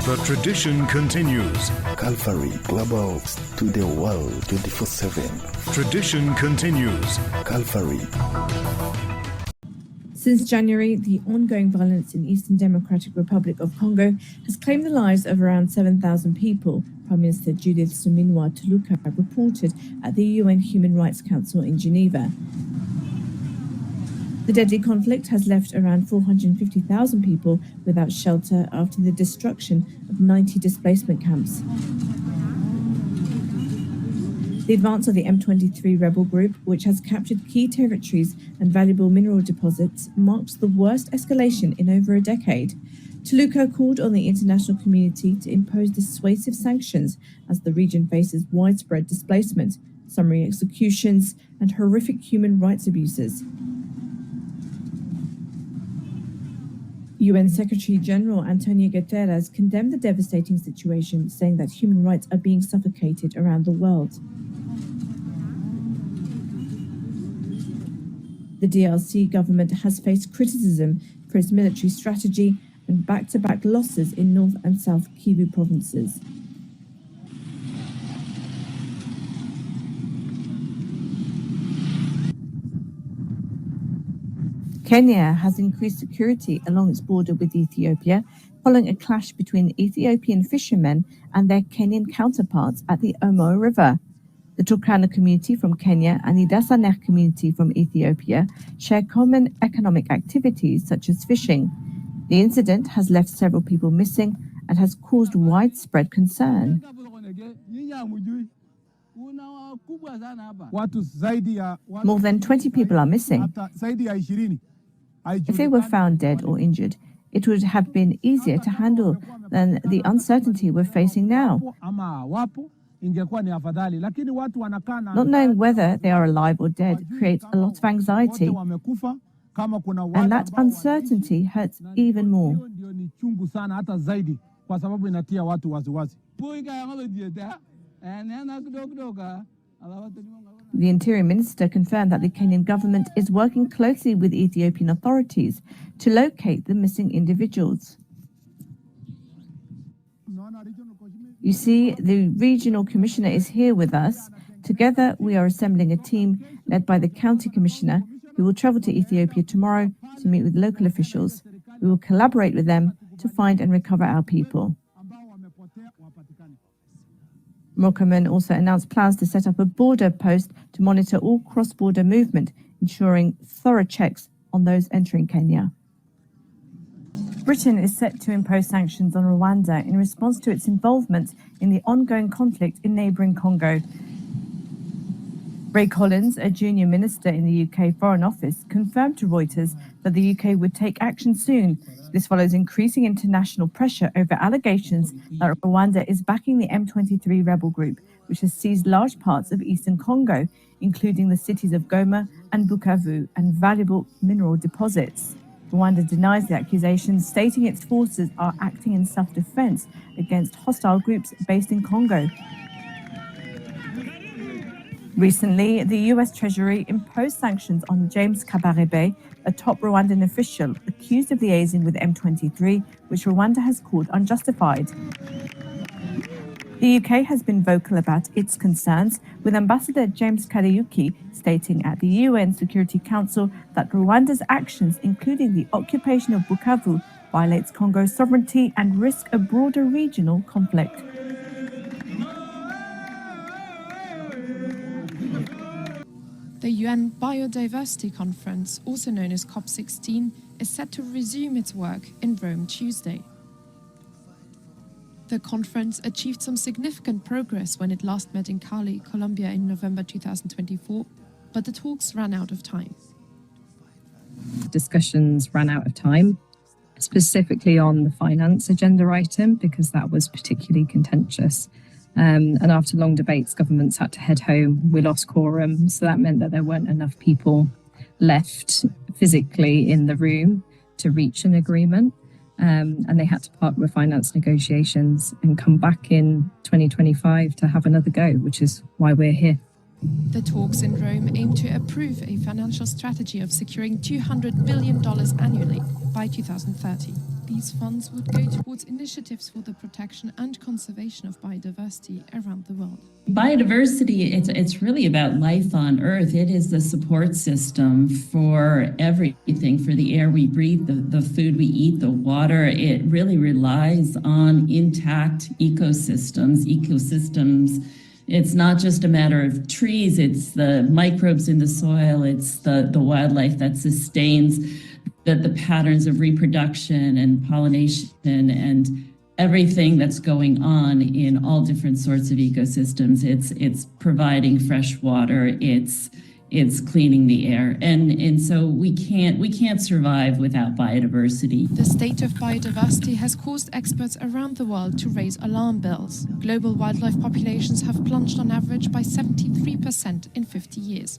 The tradition continues. Calvary Global to the world 24/7. Tradition continues. Calvary. Since January, the ongoing violence in Eastern Democratic Republic of Congo has claimed the lives of around 7,000 people, Prime Minister Judith Suminwa Tuluka reported at the UN Human Rights Council in Geneva. The deadly conflict has left around 450,000 people without shelter after the destruction of 90 displacement camps. The advance of the M23 rebel group, which has captured key territories and valuable mineral deposits, marks the worst escalation in over a decade. Tuluka called on the international community to impose dissuasive sanctions as the region faces widespread displacement, summary executions, and horrific human rights abuses. UN Secretary-General Antonio Guterres condemned the devastating situation, saying that human rights are being suffocated around the world. The DRC government has faced criticism for its military strategy and back-to-back losses in North and South Kivu provinces. Kenya has increased security along its border with Ethiopia following a clash between Ethiopian fishermen and their Kenyan counterparts at the Omo River. The Turkana community from Kenya and the Dasaner community from Ethiopia share common economic activities such as fishing. The incident has left several people missing and has caused widespread concern. More than 20 people are missing. If they were found dead or injured, it would have been easier to handle than the uncertainty we're facing now. Not knowing whether they are alive or dead creates a lot of anxiety, and that uncertainty hurts even more. The Interior Minister confirmed that the Kenyan government is working closely with Ethiopian authorities to locate the missing individuals. You see, the regional commissioner is here with us. Together, we are assembling a team led by the county commissioner who will travel to Ethiopia tomorrow to meet with local officials. We will collaborate with them to find and recover our people. Murkomen also announced plans to set up a border post to monitor all cross-border movement, ensuring thorough checks on those entering Kenya. Britain is set to impose sanctions on Rwanda in response to its involvement in the ongoing conflict in neighbouring Congo. Ray Collins, a junior minister in the UK Foreign Office, confirmed to Reuters that the UK would take action soon. This follows increasing international pressure over allegations that Rwanda is backing the M23 rebel group, which has seized large parts of eastern Congo, including the cities of Goma and Bukavu, and valuable mineral deposits. Rwanda denies the accusations, stating its forces are acting in self-defense against hostile groups based in Congo. Recently, the US Treasury imposed sanctions on James Kabarebe, a top Rwandan official accused of liaising with M23, which Rwanda has called unjustified. The UK has been vocal about its concerns, with Ambassador James Kadeyuki stating at the UN Security Council that Rwanda's actions, including the occupation of Bukavu, violates Congo's sovereignty and risk a broader regional conflict. The UN Biodiversity Conference, also known as COP16, is set to resume its work in Rome Tuesday. The conference achieved some significant progress when it last met in Cali, Colombia in November 2024, but the talks ran out of time. Discussions ran out of time, specifically on the finance agenda item, because that was particularly contentious. And after long debates, governments had to head home. We lost quorum, so that meant that there weren't enough people left physically in the room to reach an agreement. And they had to part with finance negotiations and come back in 2025 to have another go, which is why we're here. The talks in Rome aim to approve a financial strategy of securing $200 billion annually by 2030. These funds would go towards initiatives for the protection and conservation of biodiversity around the world. Biodiversity, it's really about life on Earth. It is the support system for everything, for the air we breathe, the food we eat, the water. It really relies on intact ecosystems. It's not just a matter of trees, it's the microbes in the soil, it's the wildlife that sustains the patterns of reproduction and pollination and everything that's going on in all different sorts of ecosystems. It's providing fresh water, it's cleaning the air, and so we can't survive without biodiversity. The state of biodiversity has caused experts around the world to raise alarm bells. Global wildlife populations have plunged on average by 73% in 50 years.